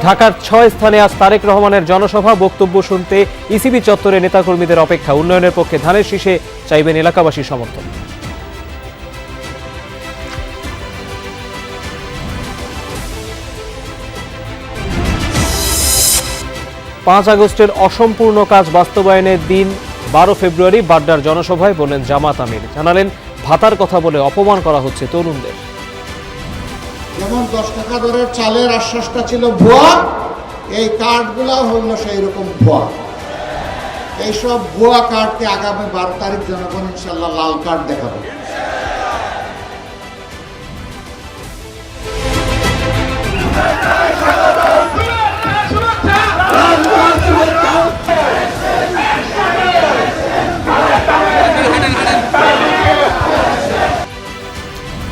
ঢাকার ৬ স্থানে আজ তারেক রহমানের জনসভা, বক্তব্য শুনতে ইসিবি চত্বরে নেতাকর্মীদের অপেক্ষা। উন্নয়নের পক্ষে ধানের শীষে চাইবেন এলাকাবাসীর সমর্থন। ৫ আগস্টের অসম্পূর্ণ কাজ বাস্তবায়নের দিন ১২ ফেব্রুয়ারি বাড্ডার জনসভায় বললেন জামাত আমির। জানালেন, ভাতার কথা বলে অপমান করা হচ্ছে তরুণদের। যেমন 10 টাকা দরের চালের আশ্বাসটা ছিল ভুয়া, এই কার্ডগুলো হইল সেই রকম ভুয়া। এইসব ভুয়া কার্ডকে আগামী 12 তারিখ জনগণ ইনশাল্লাহ লাল কার্ড দেখাবে।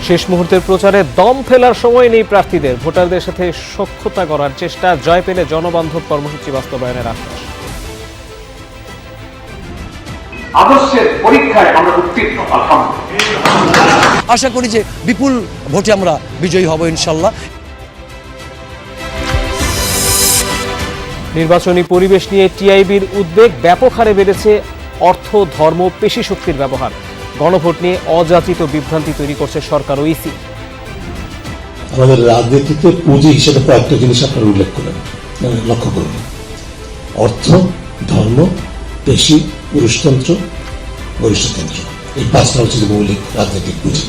শেষ মুহূর্তের প্রচারে দম ফেলার সময় নেই প্রার্থীদের। ভোটারদের সাথে সখ্যতা করার চেষ্টা, জয় পেলে জনবান্ধব কর্মসূচি বাস্তবায়নের আশ্বাস। আদর্শের পরীক্ষায় আমরা উত্তীর্ণ, আলহামদুলিল্লাহ। আশা করি যে বিপুল ভোটে আমরা বিজয়ী হব ইনশাল্লাহ। নির্বাচনী পরিবেশ নিয়ে টিআইবির উদ্বেগ, ব্যাপক হারে বেড়েছে অর্থ, ধর্ম, পেশি শক্তির ব্যবহার। গণভোট নিয়ে অযাচিত বিভ্রান্তি তৈরি করছে সরকার ও ইসি। আমাদের রাজনীতিতে পুঁজি হিসেবে কয়েকটা জিনিস আপনারা উল্লেখ করেন, লক্ষ্য করুন। অর্থ, ধর্ম, পেশি, পুরুষতন্ত্র, বরিষ্ঠতন্ত্র, এই 5টা হচ্ছে মৌলিক রাজনৈতিক পুঁজি।